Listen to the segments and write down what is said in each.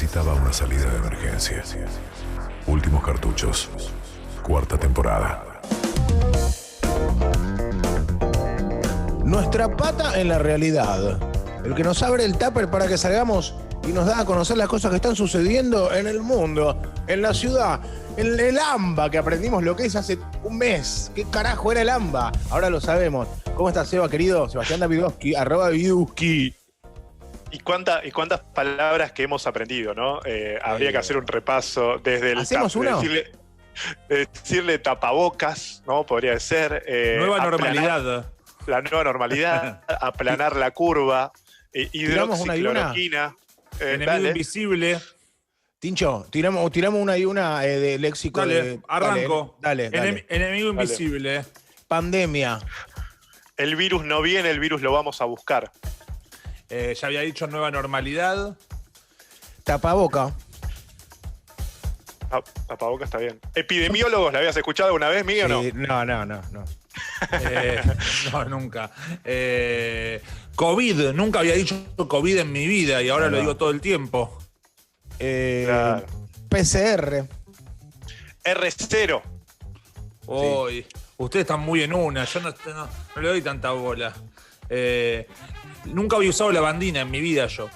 necesitaba una salida de emergencia. Últimos cartuchos. Cuarta temporada. Nuestra pata en la realidad. El que nos abre el tupper para que salgamos y nos da a conocer las cosas que están sucediendo en el mundo, en la ciudad, en el AMBA, que aprendimos lo que es hace un mes. ¿Qué carajo era el AMBA? Ahora lo sabemos. ¿Cómo estás, Seba, querido? Sebastián Davidovsky, @Davidovsky. Y cuántas palabras que hemos aprendido, ¿no? Habría que hacer un repaso desde el... ¿Hacemos uno? Decirle tapabocas, ¿no? Podría ser. Nueva normalidad. La nueva normalidad, aplanar la curva, hidroxicloroquina. Enemigo invisible. Tincho, tiramos una y una de léxico. Dale, arranco. Dale. Enemigo invisible. Pandemia. El virus no viene, el virus lo vamos a buscar. Ya había dicho nueva normalidad. Tapaboca. Tapaboca está bien. ¿Epidemiólogos la habías escuchado alguna vez, Miguel, o no? No. No, nunca. COVID, nunca había dicho COVID en mi vida y ahora lo digo todo el tiempo. Claro. PCR. R0. Uy, ustedes están muy en una, yo no le doy tanta bola. Nunca había usado la bandina en mi vida yo.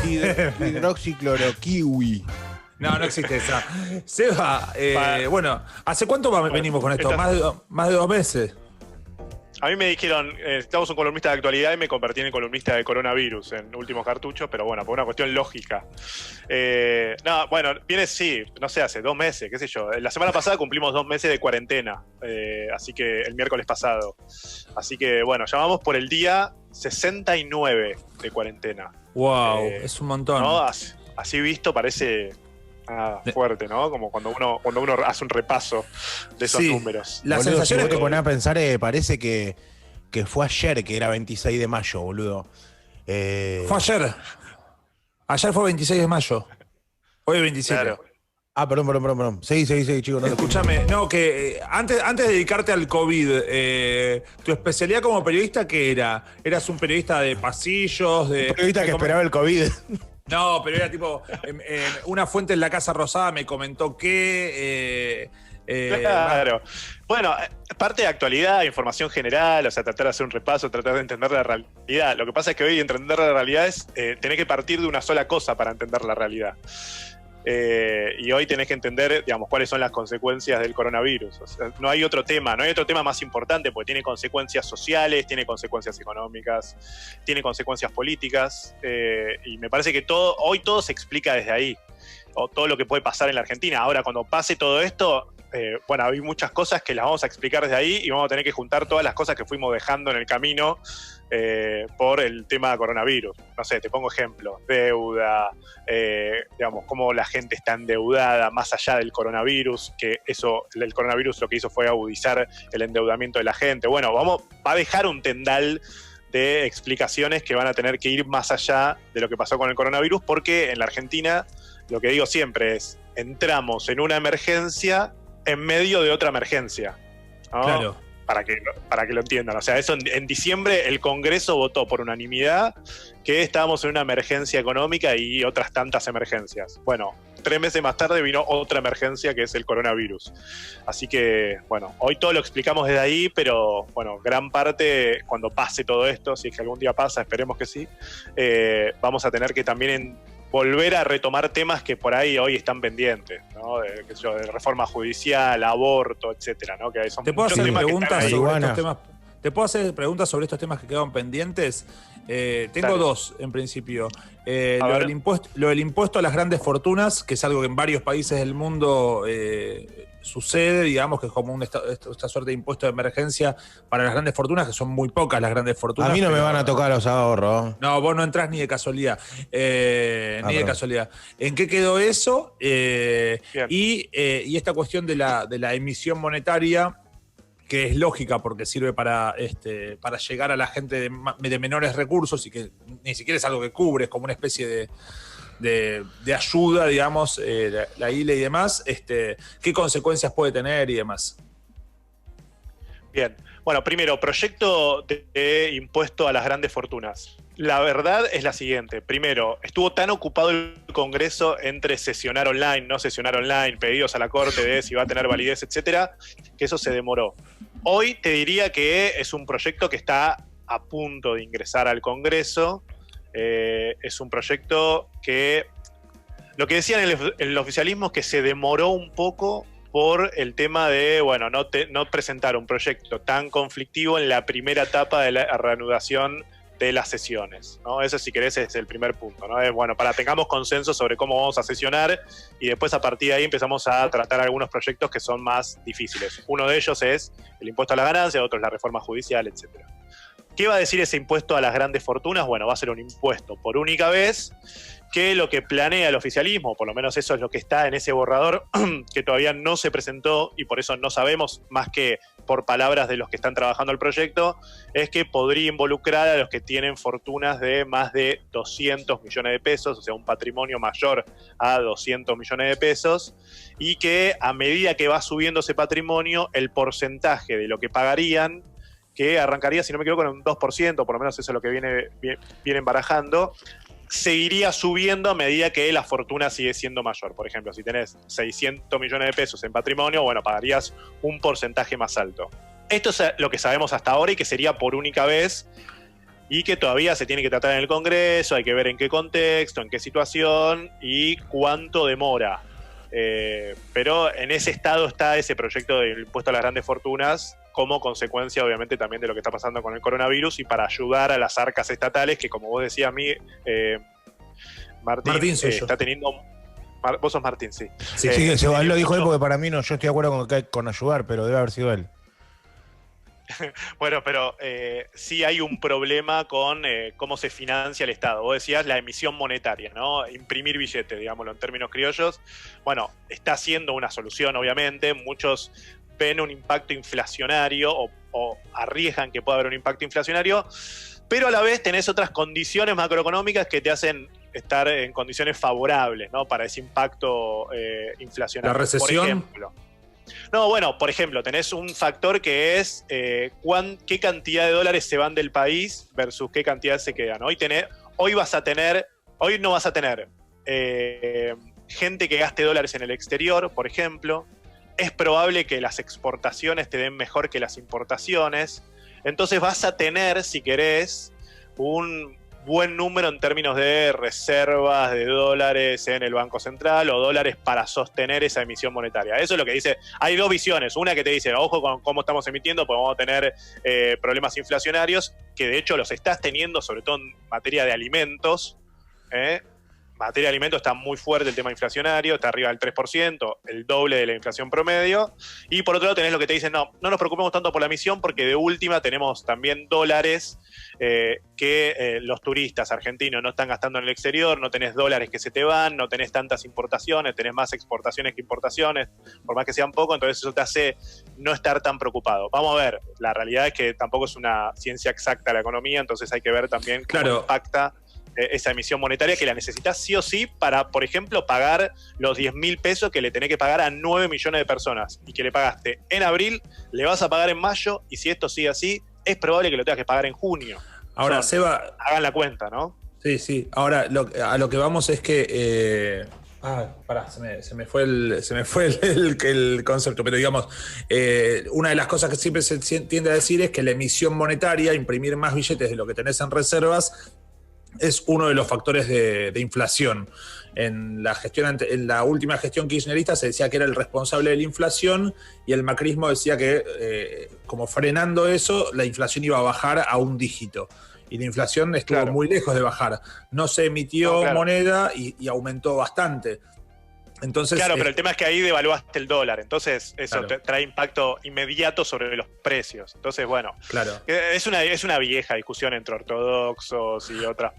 Hidroxicloroquiwi. No existe esa. Seba, bueno, ¿hace cuánto venimos con esto? Más de 2 meses. A mí me dijeron, estamos un columnista de actualidad y me convertí en columnista de coronavirus en últimos cartuchos, pero bueno, por una cuestión lógica. Viene no sé, hace 2 meses, qué sé yo. La semana pasada cumplimos 2 meses de cuarentena, así que el miércoles pasado. Así que bueno, llamamos por el día 69 de cuarentena. Wow, es un montón. ¿No? Así visto parece... fuerte, ¿no? Como cuando uno hace un repaso de esos números. La sensación es que poner a pensar, parece que fue ayer, que era 26 de mayo, boludo. Fue ayer. Ayer fue 26 de mayo. Hoy es 27. Claro. Perdón. Sí, chicos. Escúchame, que antes de dedicarte al COVID, tu especialidad como periodista, ¿qué era? ¿Eras un periodista de pasillos? Un periodista que esperaba el COVID. No, pero era tipo, una fuente en la Casa Rosada me comentó que... Claro. Bueno, parte de actualidad, información general, o sea, tratar de hacer un repaso, tratar de entender la realidad. Lo que pasa es que hoy entender la realidad es tener que partir de una sola cosa para entender la realidad. Y hoy tenés que entender, digamos, cuáles son las consecuencias del coronavirus. O sea, no hay otro tema más importante, porque tiene consecuencias sociales, tiene consecuencias económicas, tiene consecuencias políticas, y me parece que hoy todo se explica desde ahí, o todo lo que puede pasar en la Argentina. Ahora, cuando pase todo esto, hay muchas cosas que las vamos a explicar desde ahí y vamos a tener que juntar todas las cosas que fuimos dejando en el camino por el tema de coronavirus. No sé, te pongo ejemplos, deuda, digamos, cómo la gente está endeudada más allá del coronavirus, que el coronavirus lo que hizo fue agudizar el endeudamiento de la gente. Bueno, va a dejar un tendal de explicaciones que van a tener que ir más allá de lo que pasó con el coronavirus, porque en la Argentina, lo que digo siempre es, entramos en una emergencia en medio de otra emergencia, ¿no? Claro. Para que lo entiendan. O sea, eso en diciembre el Congreso votó por unanimidad que estábamos en una emergencia económica y otras tantas emergencias. Bueno, 3 meses más tarde vino otra emergencia que es el coronavirus. Así que, bueno, hoy todo lo explicamos desde ahí, pero, bueno, gran parte, cuando pase todo esto, si es que algún día pasa, esperemos que sí, vamos a tener que también volver a retomar temas que por ahí hoy están pendientes, ¿no? De reforma judicial, aborto, etcétera, ¿no? Que son ¿Te puedo hacer preguntas sobre estos temas? ¿Te puedo hacer preguntas sobre estos temas que quedaron pendientes? Tengo Dale. 2, en principio. Lo del impuesto a las grandes fortunas, que es algo que en varios países del mundo sucede, digamos, que es como esta suerte de impuesto de emergencia para las grandes fortunas, que son muy pocas las grandes fortunas. A mí no me van a tocar los ahorros. No, vos no entrás ni de casualidad. De casualidad. ¿En qué quedó eso? Y esta cuestión de la emisión monetaria, que es lógica porque sirve para llegar a la gente de menores recursos y que ni siquiera es algo que cubre, es como una especie de ayuda, digamos, la ILE y demás. ¿Qué consecuencias puede tener y demás? Bien. Bueno, primero, proyecto de impuesto a las grandes fortunas. La verdad es la siguiente. Primero, estuvo tan ocupado el Congreso entre sesionar online, no sesionar online, pedidos a la Corte de si va a tener validez, etcétera, que eso se demoró. Hoy te diría que es un proyecto que está a punto de ingresar al Congreso. Es un proyecto que, lo que decían el oficialismo es que se demoró un poco por el tema de, bueno, no presentar un proyecto tan conflictivo en la primera etapa de la reanudación de las sesiones, ¿no? Eso, si querés, es el primer punto, ¿no? Es, bueno, para tengamos consenso sobre cómo vamos a sesionar y después a partir de ahí empezamos a tratar algunos proyectos que son más difíciles. Uno de ellos es el impuesto a la ganancia, otro es la reforma judicial, etc. ¿Qué va a decir ese impuesto a las grandes fortunas? Bueno, va a ser un impuesto por única vez, que lo que planea el oficialismo, por lo menos eso es lo que está en ese borrador, que todavía no se presentó y por eso no sabemos, más que por palabras de los que están trabajando el proyecto, es que podría involucrar a los que tienen fortunas de más de 200 millones de pesos, o sea, un patrimonio mayor a 200 millones de pesos, y que a medida que va subiendo ese patrimonio, el porcentaje de lo que pagarían, que arrancaría, si no me equivoco, en un 2%, por lo menos eso es lo que vienen barajando, seguiría subiendo a medida que la fortuna sigue siendo mayor. Por ejemplo, si tenés 600 millones de pesos en patrimonio, bueno, pagarías un porcentaje más alto. Esto es lo que sabemos hasta ahora y que sería por única vez y que todavía se tiene que tratar en el Congreso, hay que ver en qué contexto, en qué situación y cuánto demora. Pero en ese estado está ese proyecto del impuesto a las grandes fortunas, como consecuencia obviamente también de lo que está pasando con el coronavirus y para ayudar a las arcas estatales que, como vos decías, Martín está teniendo... Vos sos Martín, sí. Sí, él lo dijo él porque para mí no, yo estoy de acuerdo con ayudar, pero debe haber sido él. Bueno, pero sí hay un problema con cómo se financia el Estado. Vos decías la emisión monetaria, ¿no? Imprimir billetes, digámoslo en términos criollos. Bueno, está siendo una solución, obviamente. Muchos ven un impacto inflacionario o arriesgan que pueda haber un impacto inflacionario, pero a la vez tenés otras condiciones macroeconómicas que te hacen estar en condiciones favorables, ¿no? Para ese impacto inflacionario. ¿La recesión? Por ejemplo. No, bueno, por ejemplo, tenés un factor que es qué cantidad de dólares se van del país versus qué cantidad se quedan. Hoy no vas a tener gente que gaste dólares en el exterior, por ejemplo. Es probable que las exportaciones te den mejor que las importaciones. Entonces vas a tener, si querés, un buen número en términos de reservas de dólares en el Banco Central o dólares para sostener esa emisión monetaria. Eso es lo que dice. Hay dos visiones. Una que te dice, ojo con cómo estamos emitiendo, porque vamos a tener problemas inflacionarios, que de hecho los estás teniendo, sobre todo en materia de alimentos. Materia de alimentos está muy fuerte el tema inflacionario, está arriba del 3%, el doble de la inflación promedio. Y por otro lado tenés lo que te dicen, no nos preocupemos tanto por la emisión porque de última tenemos también dólares que los turistas argentinos no están gastando en el exterior, no tenés dólares que se te van, no tenés tantas importaciones, tenés más exportaciones que importaciones, por más que sean poco, entonces eso te hace no estar tan preocupado. Vamos a ver, la realidad es que tampoco es una ciencia exacta la economía, entonces hay que ver también cómo impacta esa emisión monetaria que la necesitas sí o sí para, por ejemplo, pagar los 10.000 pesos que le tenés que pagar a 9 millones de personas y que le pagaste en abril, le vas a pagar en mayo y si esto sigue así, es probable que lo tengas que pagar en junio. Ahora, Seba... Hagan la cuenta, ¿no? Sí. Ahora, a lo que vamos es que... se me fue el concepto, pero digamos, una de las cosas que siempre se tiende a decir es que la emisión monetaria, imprimir más billetes de lo que tenés en reservas, es uno de los factores de inflación. En la última gestión kirchnerista se decía que era el responsable de la inflación y el macrismo decía que como frenando eso, la inflación iba a bajar a un dígito. Y la inflación estuvo muy lejos de bajar. No se emitió moneda y aumentó bastante. Entonces, pero el tema es que ahí devaluaste el dólar, entonces eso trae impacto inmediato sobre los precios. Entonces, bueno, es una vieja discusión entre ortodoxos y otras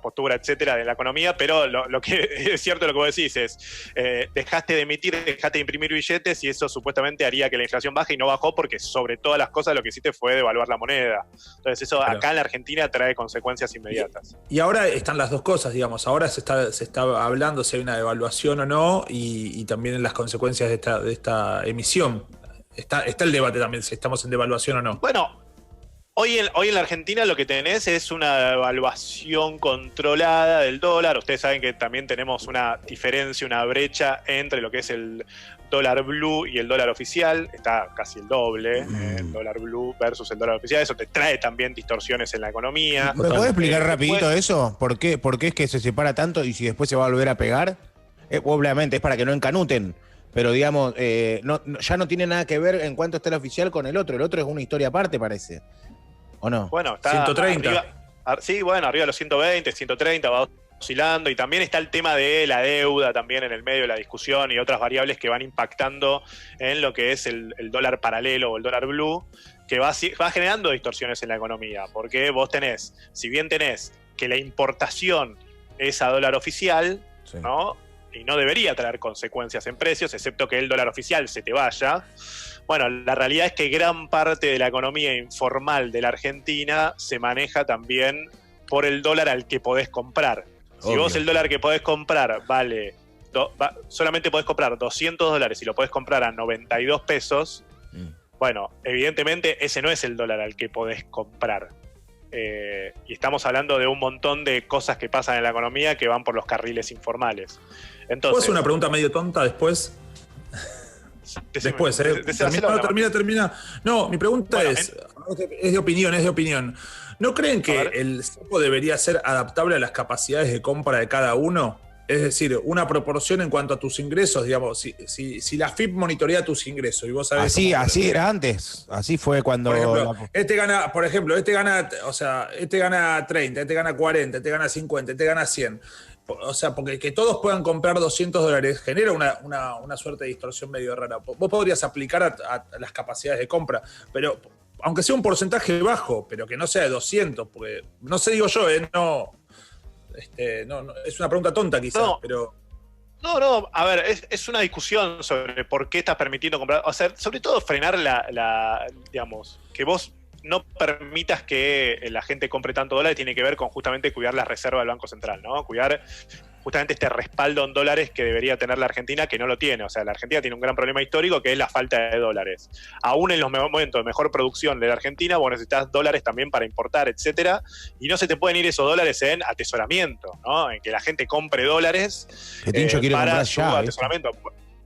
posturas, etcétera, de la economía, pero lo que es cierto lo que vos decís es, dejaste de emitir, dejaste de imprimir billetes y eso supuestamente haría que la inflación baje y no bajó porque sobre todas las cosas lo que hiciste fue devaluar la moneda. Entonces eso acá en la Argentina trae consecuencias inmediatas. Y ahora están las dos cosas, digamos, ahora se está hablando si hay una devaluación o no y también en las consecuencias de esta emisión. Está el debate también, si estamos en devaluación o no. Bueno, Hoy en la Argentina lo que tenés es una evaluación controlada del dólar. Ustedes saben que también tenemos una diferencia, una brecha entre lo que es el dólar blue y el dólar oficial. Está casi el doble, el dólar blue versus el dólar oficial. Eso te trae también distorsiones en la economía. ¿Me podés explicar rapidito eso? ¿Por qué es que se separa tanto y si después se va a volver a pegar? Obviamente es para que no encanuten. Pero digamos, ya no tiene nada que ver en cuanto está el oficial con el otro. El otro es una historia aparte, parece. ¿O no? Bueno, está 130. Arriba de los 120, 130, va oscilando. Y también está el tema de la deuda también en el medio de la discusión y otras variables que van impactando en lo que es el dólar paralelo o el dólar blue, que va generando distorsiones en la economía. Porque vos tenés, si bien tenés que la importación es a dólar oficial, Sí. ¿no? Y no debería traer consecuencias en precios, excepto que el dólar oficial se te vaya. Bueno, la realidad es que gran parte de la economía informal de la Argentina se maneja también por el dólar al que podés comprar. Si Obvio. vos el dólar que podés comprar solamente podés comprar $200 y lo podés comprar a 92 pesos, bueno, evidentemente ese no es el dólar al que podés comprar. Y estamos hablando de un montón de cosas que pasan en la economía que van por los carriles informales. Entonces, ¿Puedo hacer una pregunta medio tonta después? Después, termina. No, mi pregunta es de opinión. ¿No creen que el cepo debería ser adaptable a las capacidades de compra de cada uno? Es decir, una proporción en cuanto a tus ingresos, digamos, si la FIP monitorea tus ingresos y vos sabés... Así era antes. Así fue cuando... Por ejemplo, este gana 30, este gana 40, este gana 50, este gana 100. O sea, porque que todos puedan comprar $200 genera una suerte de distorsión medio rara. Vos podrías aplicar a las capacidades de compra, pero aunque sea un porcentaje bajo, pero que no sea de 200, porque no sé, digo yo, no, es una pregunta tonta quizás, pero... No, a ver, es una discusión sobre por qué estás permitiendo comprar, o sea, sobre todo frenar digamos, que vos no permitas que la gente compre tanto dólares tiene que ver con justamente cuidar las reservas del Banco Central, ¿no? Cuidar justamente este respaldo en dólares que debería tener la Argentina, que no lo tiene. O sea, la Argentina tiene un gran problema histórico que es la falta de dólares. Aún en los momentos de mejor producción de la Argentina, vos necesitas dólares también para importar, etcétera, y no se te pueden ir esos dólares en atesoramiento, ¿no? En que la gente compre dólares Que Tincho quiere para comprar su ya, atesoramiento.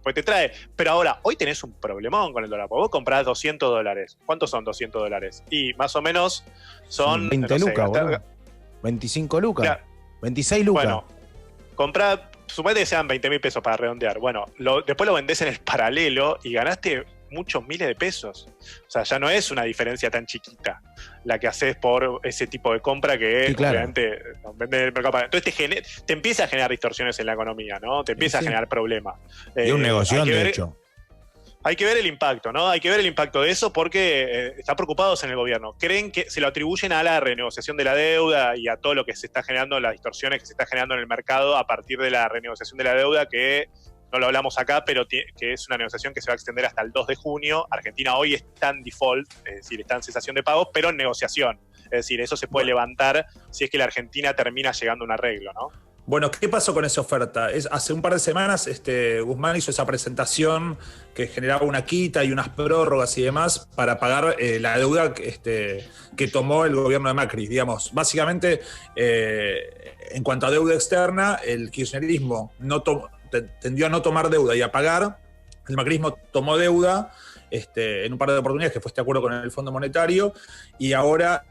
Pues te trae. Pero ahora, hoy tenés un problemón con el dólar. Vos comprás $200. ¿Cuántos son $200? Y más o menos son... 20 lucas, boludo. 25 lucas. Claro. 26 lucas. Bueno, suponete que sean 20.000 pesos para redondear. Bueno, después lo vendés en el paralelo y ganaste muchos miles de pesos. O sea, ya no es una diferencia tan chiquita la que haces por ese tipo de compra que Sí, claro. obviamente vende el mercado. Entonces te empieza a generar distorsiones en la economía, ¿no? Te empieza a generar problemas. Y un negocio, de hecho. Hay que ver el impacto, ¿no? Hay que ver el impacto de eso porque están preocupados en el gobierno. Creen que se lo atribuyen a la renegociación de la deuda y a todo lo que se está generando, las distorsiones que se está generando en el mercado a partir de la renegociación de la deuda, que no lo hablamos acá, pero que es una negociación que se va a extender hasta el 2 de junio. Argentina hoy está en default, es decir, está en cesación de pagos, pero en negociación. Es decir, eso se puede levantar si es que la Argentina termina llegando a un arreglo, ¿no? Bueno, ¿qué pasó con esa oferta? Hace un par de semanas Guzmán hizo esa presentación que generaba una quita y unas prórrogas y demás para pagar la deuda que tomó el gobierno de Macri. Digamos, básicamente, en cuanto a deuda externa, el kirchnerismo tendió a no tomar deuda y a pagar. El macrismo tomó deuda en un par de oportunidades, que fue este acuerdo con el Fondo Monetario, y ahora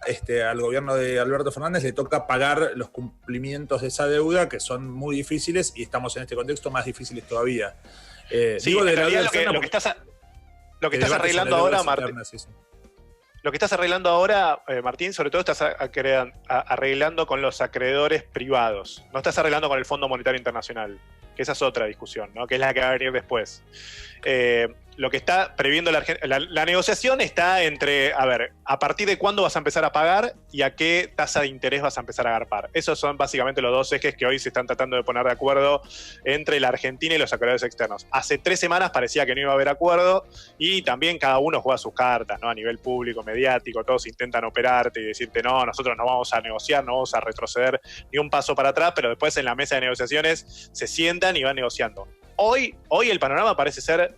al gobierno de Alberto Fernández le toca pagar los cumplimientos de esa deuda, que son muy difíciles, y estamos en este contexto más difíciles todavía. Sí, en realidad lo que estás arreglando ahora, Martín, lo que estás arreglando ahora, Martín, sobre todo estás arreglando con los acreedores privados, no estás arreglando con el Fondo Monetario Internacional, que esa es otra discusión, ¿no? Que es la que va a venir después. Lo que está previendo la negociación está entre, a partir de cuándo vas a empezar a pagar y a qué tasa de interés vas a empezar a agarpar. Esos son básicamente los dos ejes que hoy se están tratando de poner de acuerdo entre la Argentina y los acreedores externos. Hace 3 semanas parecía que no iba a haber acuerdo y también cada uno juega sus cartas, ¿no? A nivel público, mediático, todos intentan operarte y decirte, no, nosotros no vamos a negociar, no vamos a retroceder ni un paso para atrás, pero después en la mesa de negociaciones se sientan y van negociando. Hoy el panorama parece ser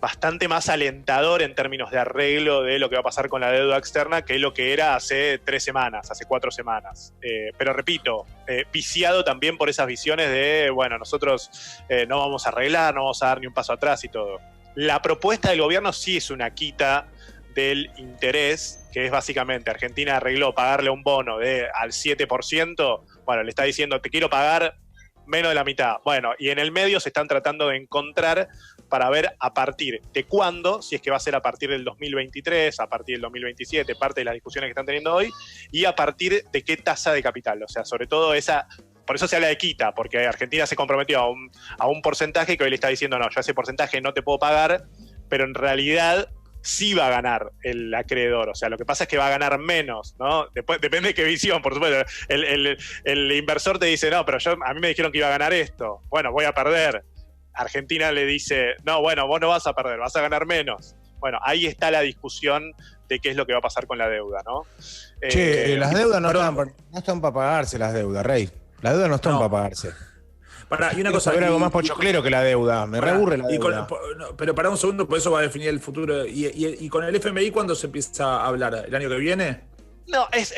bastante más alentador en términos de arreglo de lo que va a pasar con la deuda externa que lo que era hace 3 semanas, hace 4 semanas. Pero repito, viciado también por esas visiones de, bueno, nosotros no vamos a arreglar, no vamos a dar ni un paso atrás y todo. La propuesta del gobierno sí es una quita del interés, que es básicamente Argentina arregló pagarle un bono al 7%, bueno, le está diciendo te quiero pagar menos de la mitad. Bueno, y en el medio se están tratando de encontrar para ver a partir de cuándo, si es que va a ser a partir del 2023, a partir del 2027, parte de las discusiones que están teniendo hoy, y a partir de qué tasa de capital. O sea, sobre todo esa, por eso se habla de quita, porque Argentina se comprometió a un porcentaje que hoy le está diciendo, no, yo ese porcentaje no te puedo pagar, pero en realidad sí va a ganar el acreedor. O sea, lo que pasa es que va a ganar menos, ¿no? Después, depende de qué visión, por supuesto. El inversor te dice, no, pero a mí me dijeron que iba a ganar esto. Bueno, voy a perder. Argentina le dice, no, bueno, vos no vas a perder, vas a ganar menos. Bueno, ahí está la discusión de qué es lo que va a pasar con la deuda, ¿no? Che, las deudas no están para pagarse, las deudas, Rey. Las deudas no están para pagarse. Y una cosa. Algo más pochoclero que la deuda. Me reaburre la deuda. Pero para un segundo, por eso va a definir el futuro. ¿Y con el FMI cuándo se empieza a hablar? ¿El año que viene? No, es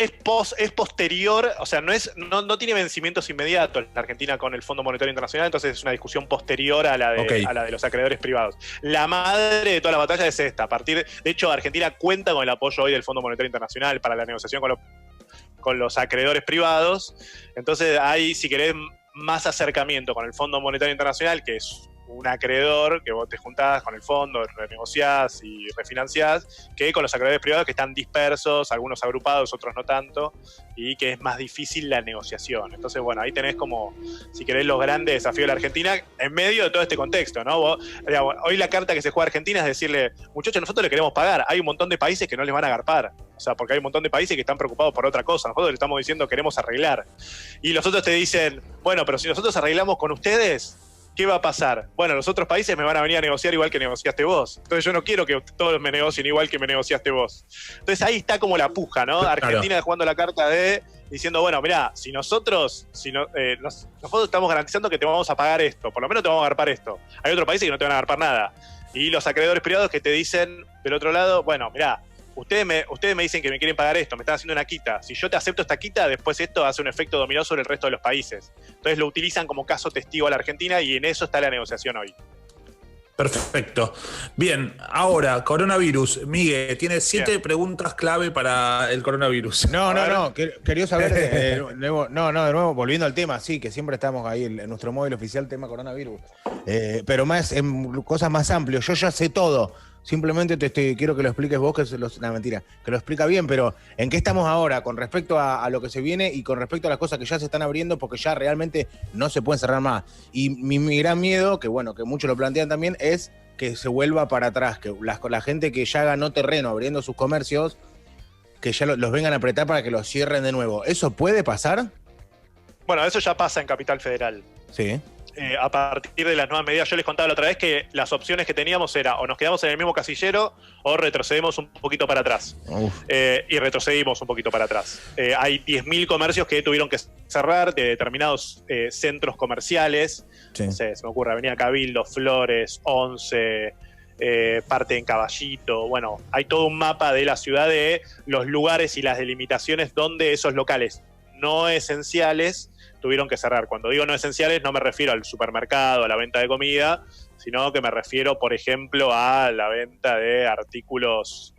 posterior, o sea, no tiene vencimientos inmediatos la Argentina con el Fondo Monetario Internacional, entonces es una discusión posterior a la de los acreedores privados. La madre de toda la batalla es esta. De hecho, Argentina cuenta con el apoyo hoy del Fondo Monetario Internacional para la negociación con los acreedores privados. Entonces hay, si querés, más acercamiento con el Fondo Monetario Internacional, que es un acreedor que vos te juntás con el fondo, renegociás y refinanciás, que con los acreedores privados que están dispersos, algunos agrupados, otros no tanto, y que es más difícil la negociación. Entonces, bueno, ahí tenés como, si querés, los grandes desafíos de la Argentina en medio de todo este contexto, ¿no? Digamos, hoy la carta que se juega a Argentina es decirle, muchachos, nosotros le queremos pagar, hay un montón de países que no les van a agarpar, o sea, porque hay un montón de países que están preocupados por otra cosa, nosotros le estamos diciendo queremos arreglar. Y los otros te dicen, bueno, pero si nosotros arreglamos con ustedes, ¿qué va a pasar? Bueno, los otros países me van a venir a negociar igual que negociaste vos. Entonces yo no quiero que todos me negocien igual que me negociaste vos. Entonces ahí está como la puja, ¿no? Claro. Argentina jugando la carta diciendo, bueno, mirá, si nosotros estamos garantizando que te vamos a pagar esto, por lo menos te vamos a agarpar esto. Hay otros países que no te van a agarpar nada. Y los acreedores privados que te dicen del otro lado, bueno, mirá, ustedes me dicen que me quieren pagar esto, me están haciendo una quita. Si yo te acepto esta quita, después esto hace un efecto dominó sobre el resto de los países. Entonces lo utilizan como caso testigo a la Argentina y en eso está la negociación hoy. Perfecto. Bien, ahora, coronavirus. Miguel, tiene 7 preguntas clave para el coronavirus. No. Quería saber, de nuevo, volviendo al tema, sí, que siempre estamos ahí en nuestro móvil oficial, tema coronavirus. Pero más en cosas más amplias. Yo ya sé todo. Simplemente quiero que lo expliques vos, mentira, que lo explica bien, pero ¿en qué estamos ahora con respecto a lo que se viene y con respecto a las cosas que ya se están abriendo porque ya realmente no se pueden cerrar más? Y mi gran miedo, que bueno, que muchos lo plantean también, es que se vuelva para atrás, que la gente que ya ganó terreno abriendo sus comercios, que ya los vengan a apretar para que los cierren de nuevo. ¿Eso puede pasar? Bueno, eso ya pasa en Capital Federal. Sí. A partir de las nuevas medidas, yo les contaba la otra vez que las opciones que teníamos era o nos quedamos en el mismo casillero o retrocedemos un poquito para atrás. Y retrocedimos un poquito para atrás. Hay 10.000 comercios que tuvieron que cerrar de determinados centros comerciales. Sí. No sé, se me ocurre Avenida Cabildo, Flores, 11, parte en Caballito. Bueno, hay todo un mapa de la ciudad de los lugares y las delimitaciones donde esos locales no esenciales tuvieron que cerrar. Cuando digo no esenciales no me refiero al supermercado, a la venta de comida, sino que me refiero, por ejemplo, a la venta de artículos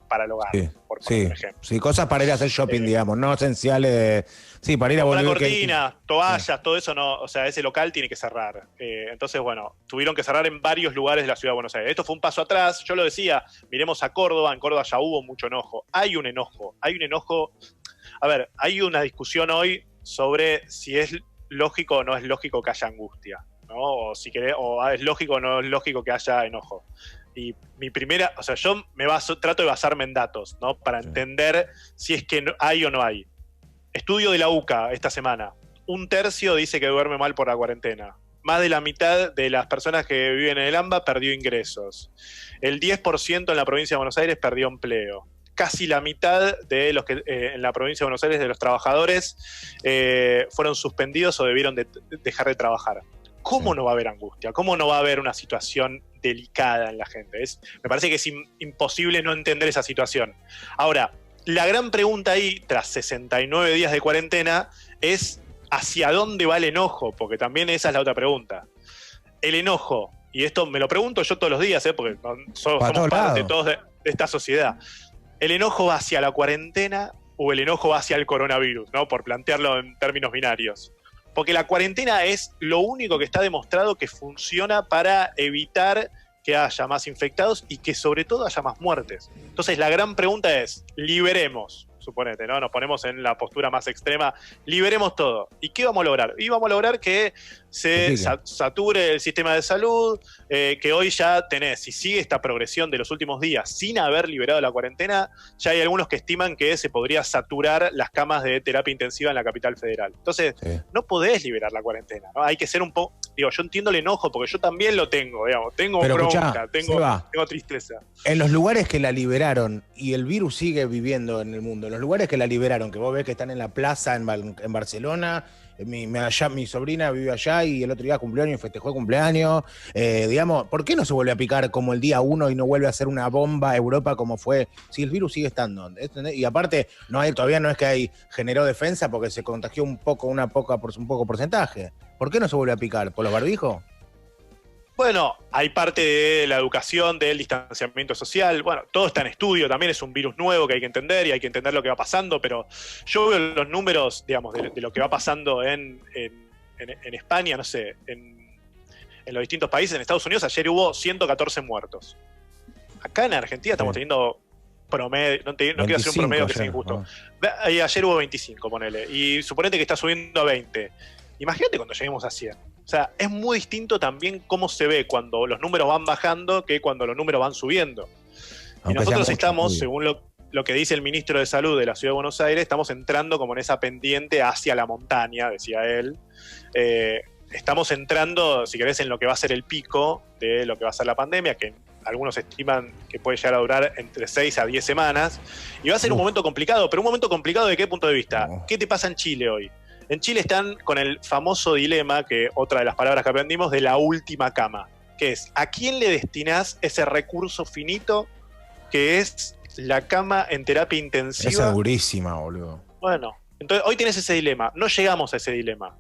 para el hogar, por ejemplo. Sí, cosas para ir a hacer shopping, digamos, no esenciales. Sí, para ir a volver. Una cortina, toallas, todo eso no, o sea, ese local tiene que cerrar. Entonces, bueno, tuvieron que cerrar en varios lugares de la ciudad de Buenos Aires. Esto fue un paso atrás, yo lo decía, miremos a Córdoba, en Córdoba ya hubo mucho enojo. Hay un enojo. A ver, hay una discusión hoy sobre si es lógico o no es lógico que haya angustia, ¿no? O si querés, o es lógico o no es lógico que haya enojo. Y mi primera, o sea, yo trato de basarme en datos, ¿no? Para entender si es que hay o no hay. Estudio de la UCA esta semana. 1/3 dice que duerme mal por la cuarentena. Más de la mitad de las personas que viven en el AMBA perdió ingresos. El 10% en la provincia de Buenos Aires perdió empleo. Casi la mitad de los que en la provincia de Buenos Aires de los trabajadores fueron suspendidos o debieron dejar de trabajar. ¿Cómo no va a haber angustia? ¿Cómo no va a haber una situación delicada en la gente. Me parece que es imposible no entender esa situación. Ahora, la gran pregunta ahí, tras 69 días de cuarentena, es ¿hacia dónde va el enojo? Porque también esa es la otra pregunta. El enojo, y esto me lo pregunto yo todos los días, porque somos parte todos de esta sociedad. ¿El enojo va hacia la cuarentena o el enojo va hacia el coronavirus, ¿no? Por plantearlo en términos binarios. Porque la cuarentena es lo único que está demostrado que funciona para evitar que haya más infectados y que sobre todo haya más muertes. Entonces la gran pregunta es, liberemos, suponete, ¿no? Nos ponemos en la postura más extrema, liberemos todo. ¿Y qué vamos a lograr? Y vamos a lograr que se sature el sistema de salud, que hoy ya tenés, si sigue esta progresión de los últimos días sin haber liberado la cuarentena, ya hay algunos que estiman que se podría saturar las camas de terapia intensiva en la capital federal. Entonces, no podés liberar la cuarentena, ¿no? Hay que ser un poco, yo entiendo el enojo, porque yo también lo tengo, digamos, tengo bronca, tengo tristeza. En los lugares que la liberaron, y el virus sigue viviendo en el mundo, en los lugares que la liberaron, que vos ves que están en la plaza en Barcelona, mi sobrina vive allá y el otro día cumplió años y festejó el cumpleaños. Digamos, ¿por qué no se vuelve a picar como el día 1 y no vuelve a ser una bomba a Europa como fue? Si el virus sigue estando. Y aparte, todavía no es que generó defensa porque se contagió un poco porcentaje. ¿Por qué no se vuelve a picar? ¿Por los barbijos? Bueno, hay parte de la educación, del distanciamiento social. Bueno, todo está en estudio, también es un virus nuevo que hay que entender y hay que entender lo que va pasando, pero yo veo los números, digamos, de lo que va pasando en España, no sé, en los distintos países. En Estados Unidos ayer hubo 114 muertos. Acá en Argentina estamos teniendo promedio, no quiero hacer un promedio que sea injusto. Ayer hubo 25, ponele, y suponete que está subiendo a 20. Imagínate cuando lleguemos a 100. O sea, es muy distinto también cómo se ve cuando los números van bajando que cuando los números van subiendo. Y nosotros estamos, según lo que dice el ministro de Salud de la Ciudad de Buenos Aires, estamos entrando como en esa pendiente hacia la montaña, decía él. Estamos entrando, si querés, en lo que va a ser el pico de lo que va a ser la pandemia, que algunos estiman que puede llegar a durar entre 6 a 10 semanas. Y va a ser un momento complicado, pero un momento complicado ¿de qué punto de vista? ¿Qué te pasa en Chile hoy? En Chile están con el famoso dilema, que otra de las palabras que aprendimos, de la última cama, que es, ¿a quién le destinás ese recurso finito que es la cama en terapia intensiva? Esa es durísima, boludo. Bueno, entonces hoy tenés ese dilema, no llegamos a ese dilema.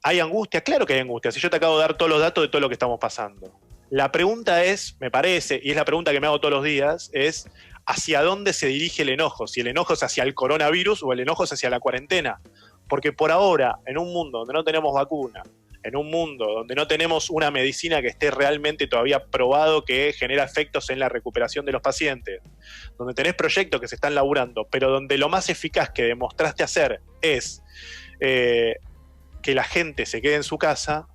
¿Hay angustia? Claro que hay angustia, si yo te acabo de dar todos los datos de todo lo que estamos pasando. La pregunta es, me parece, y es la pregunta que me hago todos los días, es ¿hacia dónde se dirige el enojo? Si el enojo es hacia el coronavirus o el enojo es hacia la cuarentena. Porque por ahora, en un mundo donde no tenemos vacuna, en un mundo donde no tenemos una medicina que esté realmente todavía probado que genera efectos en la recuperación de los pacientes, donde tenés proyectos que se están laburando, pero donde lo más eficaz que demostraste hacer es que la gente se quede en su casa,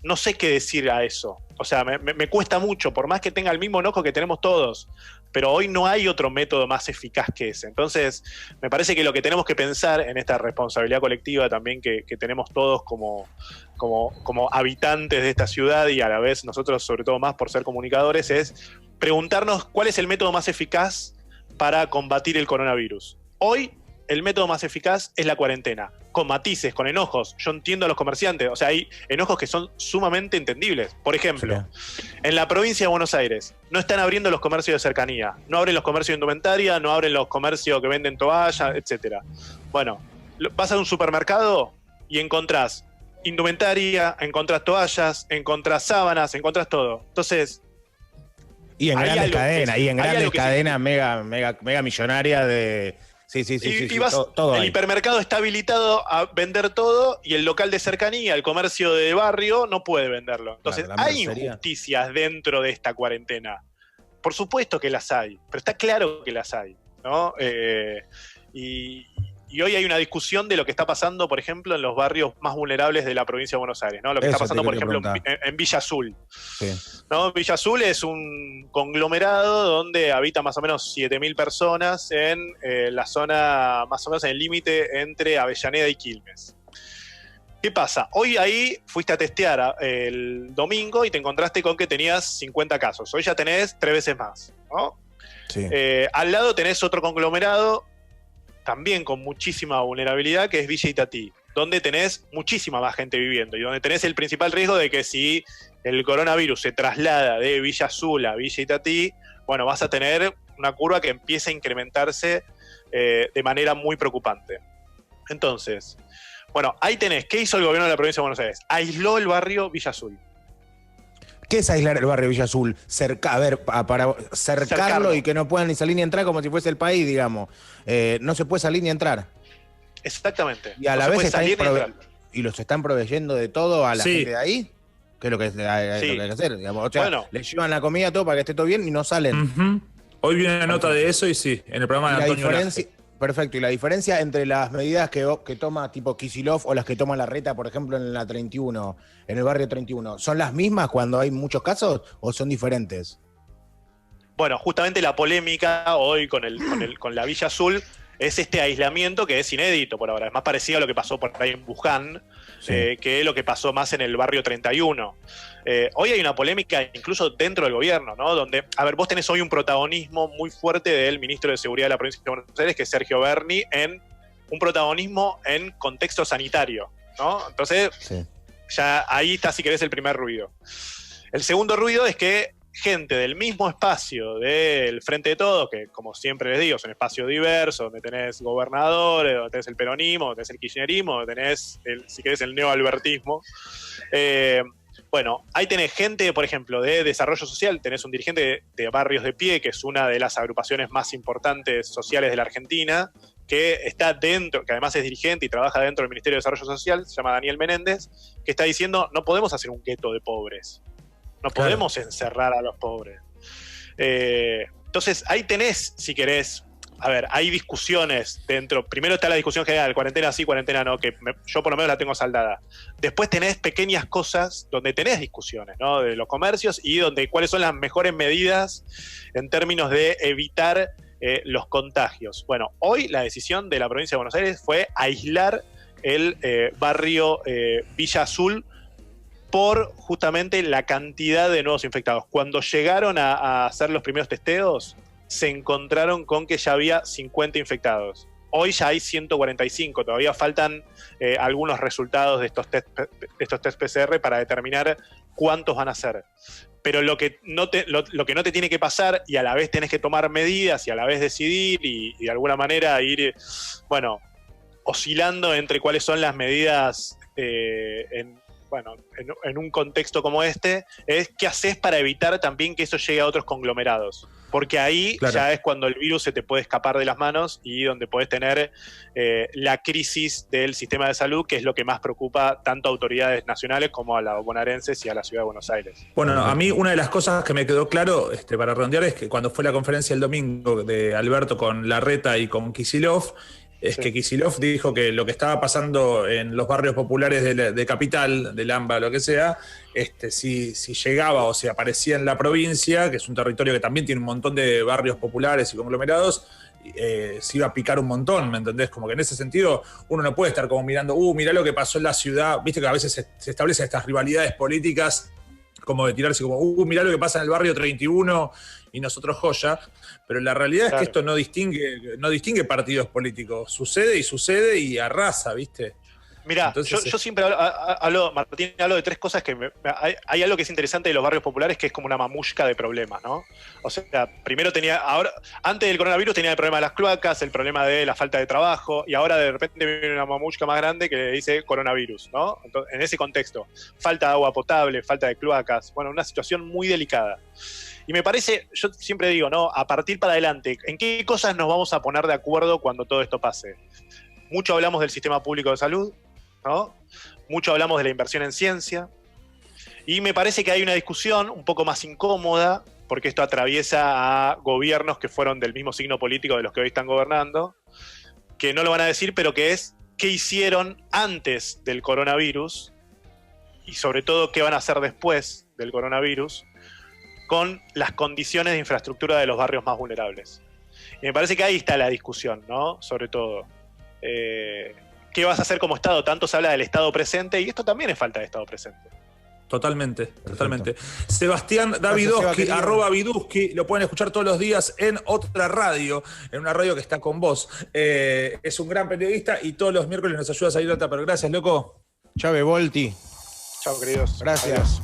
no sé qué decir a eso. O sea, me cuesta mucho, por más que tenga el mismo enojo que tenemos todos, pero hoy no hay otro método más eficaz que ese. Entonces, me parece que lo que tenemos que pensar en esta responsabilidad colectiva también que tenemos todos como habitantes de esta ciudad y a la vez nosotros, sobre todo más por ser comunicadores, es preguntarnos cuál es el método más eficaz para combatir el coronavirus. Hoy, el método más eficaz es la cuarentena, con matices, con enojos. Yo entiendo a los comerciantes, o sea, hay enojos que son sumamente entendibles. Por ejemplo, en la provincia de Buenos Aires no están abriendo los comercios de cercanía, no abren los comercios de indumentaria, no abren los comercios que venden toallas, etc. Bueno, vas a un supermercado y encontrás indumentaria, encontrás toallas, encontrás sábanas, encontrás todo. Entonces... Y en grandes cadenas, mega millonaria de... Sí, todo el hipermercado está habilitado a vender todo y el local de cercanía, el comercio de barrio, no puede venderlo. Entonces, claro, ¿hay injusticias dentro de esta cuarentena? Por supuesto que las hay, pero está claro que las hay, ¿no? Y hoy hay una discusión de lo que está pasando, por ejemplo, en los barrios más vulnerables de la provincia de Buenos Aires, ¿no? Lo que está pasando, por ejemplo, en Villa Azul. Sí. ¿No? Villa Azul es un conglomerado donde habita más o menos 7.000 personas en la zona, más o menos en el límite entre Avellaneda y Quilmes. ¿Qué pasa? Hoy ahí fuiste a testear el domingo y te encontraste con que tenías 50 casos. Hoy ya tenés 3 veces más, ¿no? Sí. Al lado tenés otro conglomerado también con muchísima vulnerabilidad, que es Villa Itatí. donde tenés muchísima más gente viviendo y donde tenés el principal riesgo de que si el coronavirus se traslada de Villa Azul a Villa Itatí, bueno, vas a tener una curva que empieza a incrementarse de manera muy preocupante. Entonces, bueno, ahí tenés, ¿qué hizo el gobierno de la provincia de Buenos Aires? Aisló el barrio Villa Azul. ¿Qué es aislar el barrio Villa Azul? Para cercarlo y que no puedan ni salir ni entrar como si fuese el país, digamos. No se puede salir ni entrar. Exactamente. Y a la vez y los están proveyendo de todo a la gente de ahí. ¿Qué es lo que hay que hacer? Digamos. O sea, bueno, les llevan la comida todo para que esté todo bien y no salen. Hoy vi una nota de eso y sí, en el programa de Antonio Laje. Perfecto, y la diferencia entre las medidas que toma tipo Kicillof o las que toma Larreta, por ejemplo, en la 31, en el barrio 31, ¿son las mismas cuando hay muchos casos o son diferentes? Bueno, justamente la polémica hoy con la Villa Azul es este aislamiento que es inédito por ahora. Es más parecido a lo que pasó por ahí en Wuhan, que lo que pasó más en el barrio 31. Hoy hay una polémica incluso dentro del gobierno, ¿no? Donde, a ver, vos tenés hoy un protagonismo muy fuerte del ministro de Seguridad de la provincia de Buenos Aires, que es Sergio Berni, en un protagonismo en contexto sanitario, ¿no? Entonces, ya ahí está, si querés, el primer ruido. El segundo ruido es que gente del mismo espacio del Frente de Todos, que como siempre les digo, es un espacio diverso, donde tenés gobernadores, donde tenés el peronismo, donde tenés el kirchnerismo, donde tenés, si querés, el neoalbertismo. Bueno, ahí tenés gente, por ejemplo, de desarrollo social, tenés un dirigente de Barrios de Pie, que es una de las agrupaciones más importantes sociales de la Argentina, que está dentro, que además es dirigente y trabaja dentro del Ministerio de Desarrollo Social, se llama Daniel Menéndez, que está diciendo, no podemos hacer un gueto de pobres. No podemos encerrar a los pobres. Entonces, ahí tenés, si querés, a ver, hay discusiones dentro. Primero está la discusión general, cuarentena sí, cuarentena no, que yo por lo menos la tengo saldada. Después tenés pequeñas cosas donde tenés discusiones, ¿no? De los comercios y donde cuáles son las mejores medidas en términos de evitar los contagios. Bueno, hoy la decisión de la provincia de Buenos Aires fue aislar el barrio Villa Azul por justamente la cantidad de nuevos infectados. Cuando llegaron a hacer los primeros testeos, se encontraron con que ya había 50 infectados. Hoy ya hay 145, todavía faltan algunos resultados de estos test PCR para determinar cuántos van a ser. Pero lo que no te tiene que pasar, y a la vez tenés que tomar medidas y a la vez decidir y de alguna manera ir, bueno, oscilando entre cuáles son las medidas en un contexto como este, es qué haces para evitar también que eso llegue a otros conglomerados. Porque ahí ya es cuando el virus se te puede escapar de las manos y donde podés tener la crisis del sistema de salud, que es lo que más preocupa tanto a autoridades nacionales como a los bonaerenses y a la ciudad de Buenos Aires. Bueno, a mí una de las cosas que me quedó claro, para redondear, es que cuando fue la conferencia el domingo de Alberto con Larreta y con Kicillof, que Kicillof dijo que lo que estaba pasando en los barrios populares de Capital, de Lamba, lo que sea, si llegaba o si aparecía en la provincia, que es un territorio que también tiene un montón de barrios populares y conglomerados, se iba a picar un montón, ¿me entendés? Como que en ese sentido uno no puede estar como mirando, mirá lo que pasó en la ciudad, viste que a veces se establecen estas rivalidades políticas como de tirarse como, mirá lo que pasa en el barrio 31 y nosotros joya, pero la realidad es que esto no distingue partidos políticos, sucede y arrasa, ¿viste? Mirá, entonces, yo siempre hablo, Martín, hablo de tres cosas que hay algo que es interesante de los barrios populares, que es como una mamushka de problemas, ¿no? O sea, primero antes del coronavirus tenía el problema de las cloacas, el problema de la falta de trabajo, y ahora de repente viene una mamushka más grande que dice coronavirus, ¿no? Entonces, en ese contexto, falta de agua potable, falta de cloacas, bueno, una situación muy delicada. Y me parece, yo siempre digo, ¿no? A partir para adelante, ¿en qué cosas nos vamos a poner de acuerdo cuando todo esto pase? Mucho hablamos del sistema público de salud, ¿no? Mucho hablamos de la inversión en ciencia. Y me parece que hay una discusión un poco más incómoda, porque esto atraviesa a gobiernos que fueron del mismo signo político de los que hoy están gobernando, que no lo van a decir, pero que es qué hicieron antes del coronavirus y sobre todo qué van a hacer después del coronavirus con las condiciones de infraestructura de los barrios más vulnerables. Y me parece que ahí está la discusión, ¿no? Sobre todo. ¿Qué vas a hacer como Estado? Tanto se habla del Estado presente, y esto también es falta de Estado presente. Totalmente, totalmente. Sebastián Davidowski, @Viduski, lo pueden escuchar todos los días en otra radio, en una radio que está con vos. Es un gran periodista y todos los miércoles nos ayuda a salir otra, pero gracias, loco. Chave Volti. Chao, queridos. Gracias.